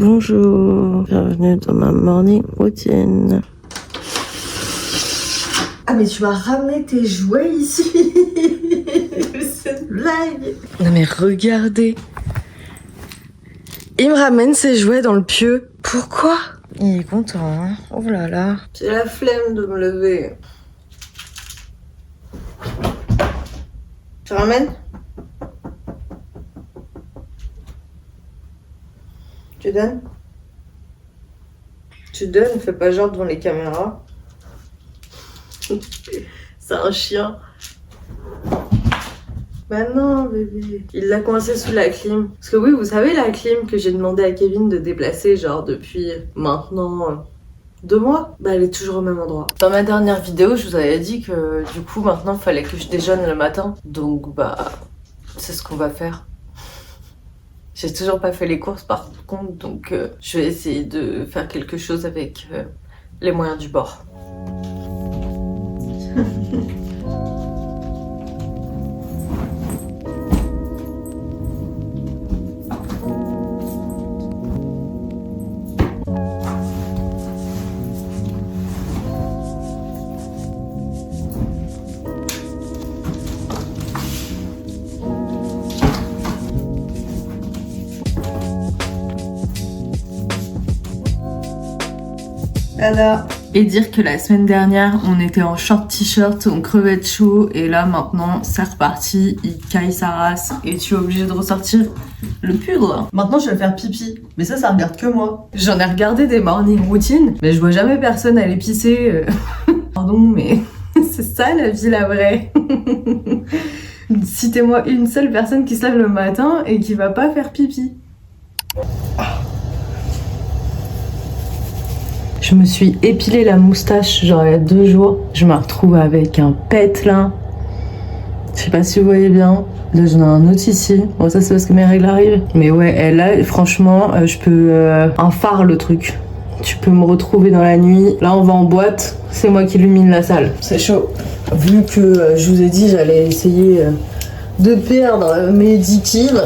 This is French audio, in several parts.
Bonjour, bienvenue dans ma morning routine. Ah mais tu m'as ramené tes jouets ici. C'est une blague. Non mais regardez. Il me ramène ses jouets dans le pieu. Pourquoi? Il est content, hein. Oh là là. J'ai la flemme de me lever. Tu ramènes? Tu donnes? Tu donnes, fais pas genre devant les caméras. C'est un chien. Bah non bébé. Il l'a coincé sous la clim. Parce que oui, vous savez la clim que j'ai demandé à Kevin de déplacer genre depuis maintenant 2 mois, bah elle est toujours au même endroit. Dans ma dernière vidéo, je vous avais dit que du coup maintenant il fallait que je déjeune le matin. Donc bah c'est ce qu'on va faire. J'ai toujours pas fait les courses par contre, donc je vais essayer de faire quelque chose avec les moyens du bord. Voilà. Et dire que la semaine dernière, on était en short t-shirt, on crevait de chaud, et là maintenant, c'est reparti, il caille sa race, et tu es obligé de ressortir le pull. Maintenant je vais faire pipi, mais ça regarde que moi. J'en ai regardé des morning routines, mais je vois jamais personne aller pisser. Pardon, mais c'est ça la vie, la vraie. Citez-moi une seule personne qui se lève le matin et qui va pas faire pipi. Je me suis épilé la moustache genre il y a 2 jours. Je me retrouve avec un pet là. Je sais pas si vous voyez bien. Là j'en ai un autre ici. Bon ça c'est parce que mes règles arrivent. Mais ouais, là franchement je peux... un phare le truc. Tu peux me retrouver dans la nuit. Là on va en boîte. C'est moi qui illumine la salle. C'est chaud. Vu que je vous ai dit j'allais essayer de perdre mes 10 kilos.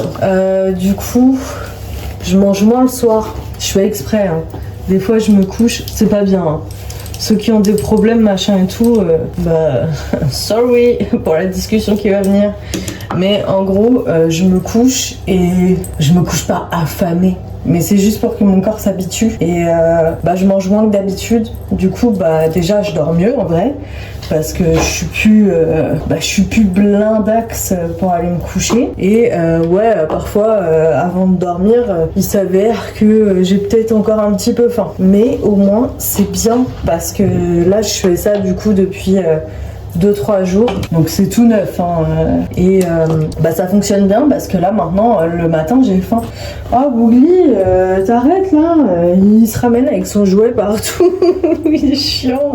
Du coup je mange moins le soir. Je fais exprès hein. Des fois je me couche, c'est pas bien hein. Ceux qui ont des problèmes machin et tout, bah sorry pour la discussion qui va venir. Mais en gros je me couche et je me couche pas affamée. Mais c'est juste pour que mon corps s'habitue. Et bah je mange moins que d'habitude. Du coup bah déjà je dors mieux en vrai. Parce que je suis plus blindax pour aller me coucher. Et ouais, parfois, avant de dormir, il s'avère que j'ai peut-être encore un petit peu faim. Mais au moins, c'est bien parce que là, je fais ça du coup depuis 2-3 jours. Donc c'est tout neuf. Hein, et bah ça fonctionne bien parce que là, maintenant, le matin, j'ai faim. Oh, Bougli, t'arrêtes là. Il se ramène avec son jouet partout. Il est chiant.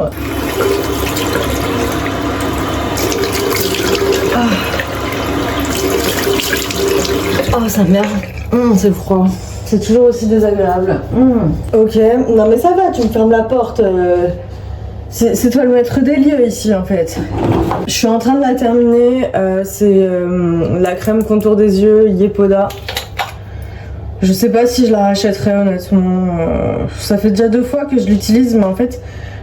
Oh ça merde, c'est froid. C'est toujours aussi désagréable. Ok, non mais ça va, tu me fermes la porte. C'est toi le maître des lieux ici en fait. Je suis en train de la terminer. C'est la crème contour des yeux Yepoda. Je sais pas si je la rachèterai honnêtement. Ça fait déjà 2 fois que je l'utilise, mais en fait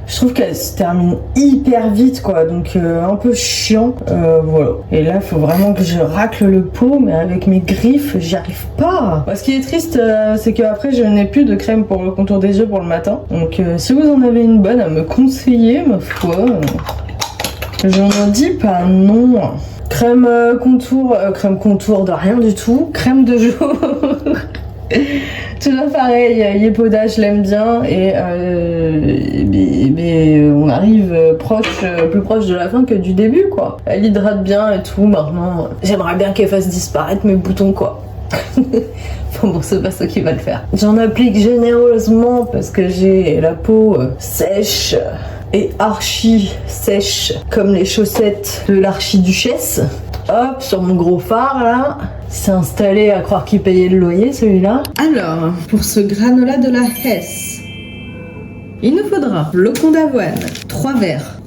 je trouve qu'elle se termine hyper vite quoi, donc un peu chiant. Voilà. Et là il faut vraiment que je racle le pot, mais avec mes griffes j'y arrive pas. Ce qui est triste c'est qu'après je n'ai plus de crème pour le contour des yeux pour le matin. Donc si vous en avez une bonne à me conseiller, ma foi, je n'en dis pas non. Crème contour de rien du tout. Crème de jour. Toujours pareil, Yepoda je l'aime bien et on arrive plus proche de la fin que du début quoi. Elle hydrate bien et tout. Maintenant j'aimerais bien qu'elle fasse disparaître mes boutons quoi. Bon c'est pas ça qui va le faire. J'en applique généreusement parce que j'ai la peau sèche et archi sèche comme les chaussettes de l'archiduchesse. Hop, sur mon gros phare là. C'est installé à croire qu'il payait le loyer celui-là. Alors, pour ce granola de la Hesse, il nous faudra flocons d'avoine, 3 verres.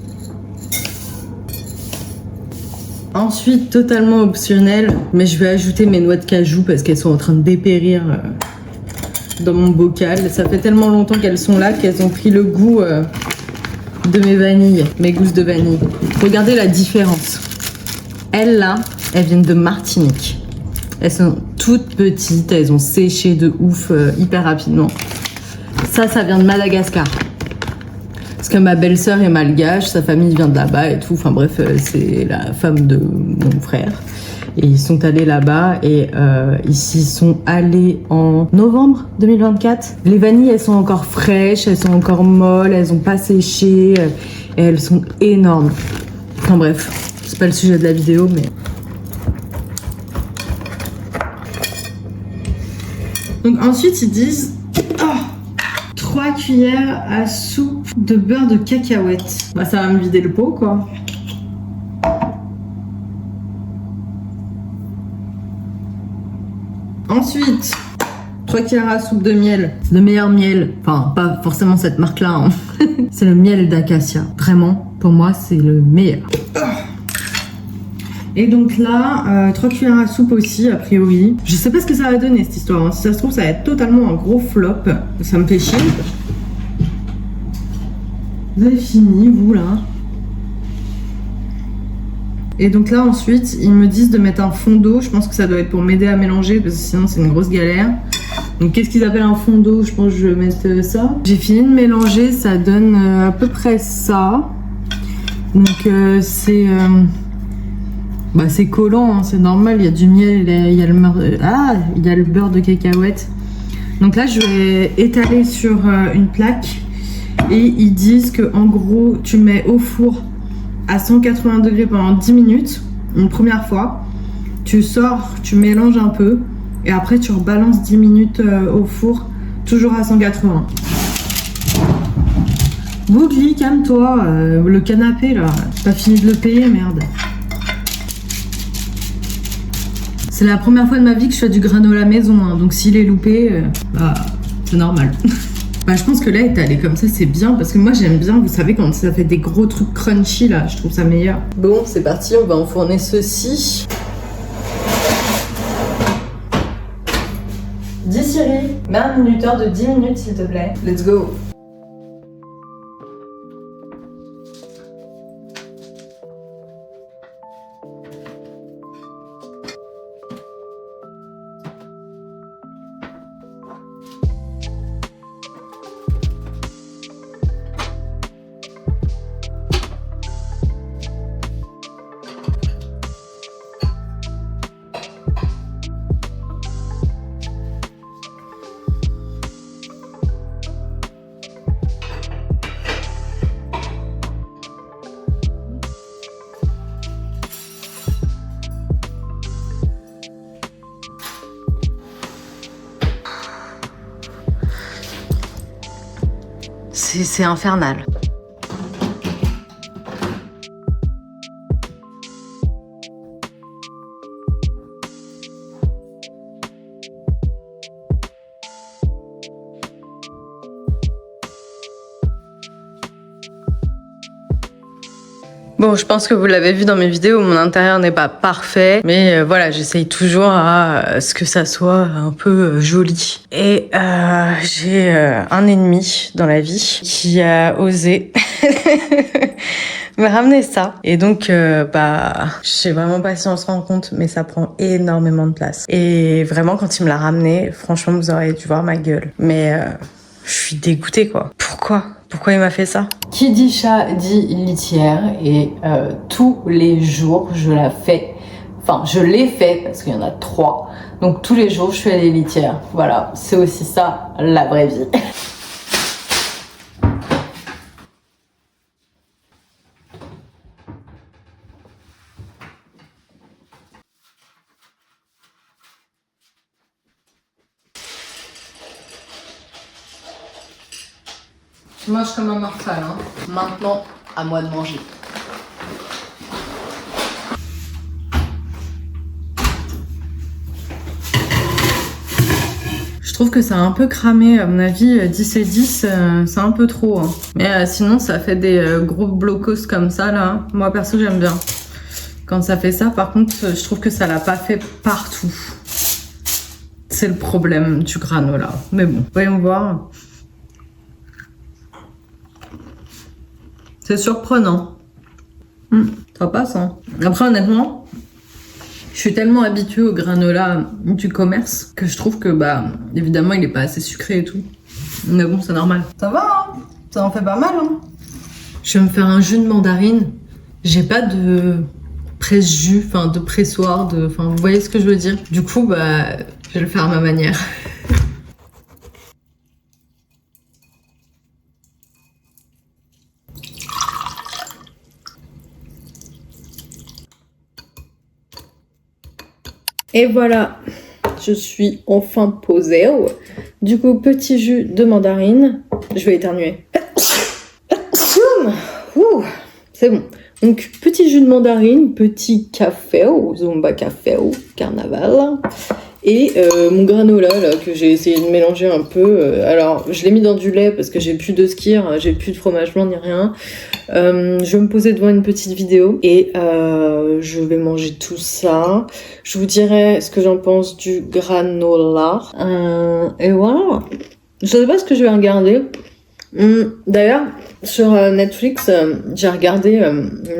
Ensuite, totalement optionnel, mais je vais ajouter mes noix de cajou parce qu'elles sont en train de dépérir dans mon bocal. Ça fait tellement longtemps qu'elles sont là qu'elles ont pris le goût de mes vanilles, mes gousses de vanille. Regardez la différence. Elles là, elles viennent de Martinique. Elles sont toutes petites, elles ont séché de ouf hyper rapidement. Ça vient de Madagascar. Parce que ma belle-sœur est malgache, sa famille vient de là-bas et tout. Enfin bref, c'est la femme de mon frère. Et ils sont allés là-bas et ils s'y sont allés en novembre 2024. Les vanilles, elles sont encore fraîches, elles sont encore molles, elles ont pas séché. Et elles sont énormes. Enfin bref, c'est pas le sujet de la vidéo, mais... Donc ensuite, ils disent... 3 cuillères à soupe de beurre de cacahuète. Bah ça va me vider le pot quoi. Ensuite, 3 cuillères à soupe de miel. C'est le meilleur miel. Enfin, pas forcément cette marque-là. Hein. C'est le miel d'acacia. Vraiment, pour moi, c'est le meilleur. Et donc là, 3 cuillères à soupe aussi, a priori. Je sais pas ce que ça va donner cette histoire. Hein. Si ça se trouve, ça va être totalement un gros flop. Ça me fait chier. Vous avez fini, vous là. Et donc là, ensuite, ils me disent de mettre un fond d'eau. Je pense que ça doit être pour m'aider à mélanger, parce que sinon, c'est une grosse galère. Donc, qu'est-ce qu'ils appellent un fond d'eau? Je pense que je vais mettre ça. J'ai fini de mélanger, ça donne à peu près ça. Donc, c'est... Bah c'est collant, hein, c'est normal, il y a du miel, il y a le beurre de cacahuète. Donc là je vais étaler sur une plaque et ils disent que en gros tu mets au four à 180 degrés pendant 10 minutes, une première fois. Tu sors, tu mélanges un peu et après tu rebalances 10 minutes au four, toujours à 180. Bougli, calme-toi, le canapé là, t'as fini de le payer, merde. C'est la première fois de ma vie que je fais du granola maison, hein, donc s'il est loupé, bah, c'est normal. Bah, je pense que là, étalé comme ça, c'est bien, parce que moi, j'aime bien, vous savez, quand ça fait des gros trucs crunchy, là, je trouve ça meilleur. Bon, c'est parti, on va enfourner ceci. Dis Siri, mets un minuteur de 10 minutes, s'il te plaît. Let's go. C'est infernal. Bon, je pense que vous l'avez vu dans mes vidéos, mon intérieur n'est pas parfait, mais voilà, j'essaye toujours à ce que ça soit un peu joli. Et j'ai un ennemi dans la vie qui a osé me ramener ça. Et donc, bah, je sais vraiment pas si on se rend compte, mais ça prend énormément de place. Et vraiment, quand il me l'a ramené, franchement, vous auriez dû voir ma gueule. Mais je suis dégoûtée, quoi. Pourquoi il m'a fait ça? Qui dit chat dit litière et tous les jours je la fais. Enfin, je l'ai fait parce qu'il y en a 3. Donc tous les jours je fais les litières. Voilà, c'est aussi ça la vraie vie. Je mange comme un mortal, hein. Maintenant, à moi de manger. Je trouve que ça a un peu cramé, à mon avis, 10 et 10, c'est un peu trop. Hein. Mais sinon, ça fait des gros blocos comme ça, là. Moi, perso, j'aime bien. Quand ça fait ça, par contre, je trouve que ça l'a pas fait partout. C'est le problème du granola. Mais bon, voyons voir. C'est surprenant. Ça passe, hein. Après, honnêtement, je suis tellement habituée au granola du commerce que je trouve que, bah, évidemment, il est pas assez sucré et tout. Mais bon, c'est normal. Ça va, hein. Ça en fait pas mal, hein. Je vais me faire un jus de mandarine. J'ai pas de presse-jus, enfin de pressoir, enfin vous voyez ce que je veux dire. Du coup, bah, je vais le faire à ma manière. Et voilà, je suis enfin posée. Du coup, petit jus de mandarine. Je vais éternuer. C'est bon. Donc, petit jus de mandarine, petit café, Zumba café, carnaval. Et mon granola, là, que j'ai essayé de mélanger un peu. Alors, je l'ai mis dans du lait parce que j'ai plus de skyr, j'ai plus de fromage blanc ni rien. Je vais me poser devant une petite vidéo et je vais manger tout ça. Je vous dirai ce que j'en pense du granola. Et voilà. Je sais pas ce que je vais regarder. D'ailleurs, sur Netflix, j'ai regardé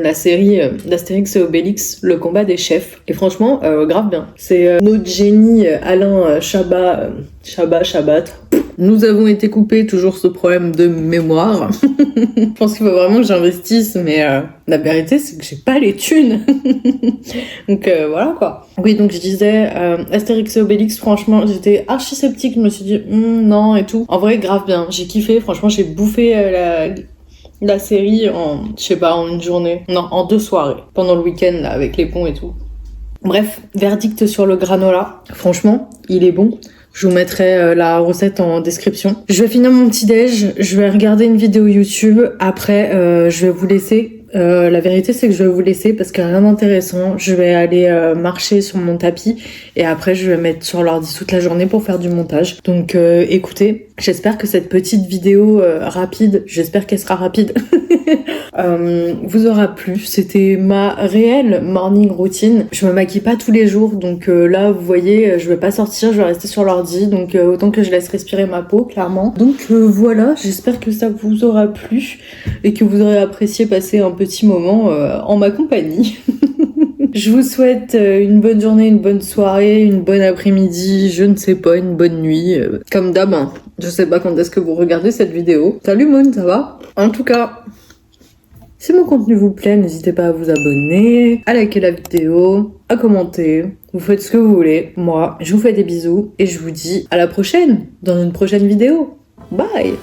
la série d'Astérix et Obélix, Le combat des chefs. Et franchement, grave bien. C'est notre génie Alain Chabat. Nous avons été coupés, toujours ce problème de mémoire. Je pense qu'il faut vraiment que j'investisse, mais la vérité, c'est que j'ai pas les thunes. Donc voilà quoi. Oui, donc je disais, Astérix et Obélix, franchement, j'étais archi sceptique, je me suis dit, non et tout. En vrai, grave bien, j'ai kiffé, franchement, j'ai bouffé la série en, je sais pas, en une journée. Non, en 2 soirées, pendant le week-end, là, avec les ponts et tout. Bref, verdict sur le granola. Franchement, il est bon. Je vous mettrai la recette en description. Je vais finir mon petit déj, je vais regarder une vidéo YouTube. Après, je vais vous laisser. La vérité, c'est que je vais vous laisser parce qu'il n'y a rien d'intéressant. Je vais aller marcher sur mon tapis et après, je vais mettre sur l'ordi toute la journée pour faire du montage. Donc, écoutez, j'espère que cette petite vidéo rapide, j'espère qu'elle sera rapide, vous aura plu. C'était ma réelle morning routine. Je me maquille pas tous les jours, donc là, vous voyez, je vais pas sortir, je vais rester sur l'ordi, donc autant que je laisse respirer ma peau, clairement. Donc voilà, j'espère que ça vous aura plu et que vous aurez apprécié passer un petit moment en ma compagnie. Je vous souhaite une bonne journée, une bonne soirée, une bonne après-midi, je ne sais pas, une bonne nuit. Comme d'hab, hein. Je sais pas quand est-ce que vous regardez cette vidéo. Salut Moon, ça va? En tout cas, si mon contenu vous plaît, n'hésitez pas à vous abonner, à liker la vidéo, à commenter. Vous faites ce que vous voulez. Moi, je vous fais des bisous et je vous dis à la prochaine, dans une prochaine vidéo. Bye!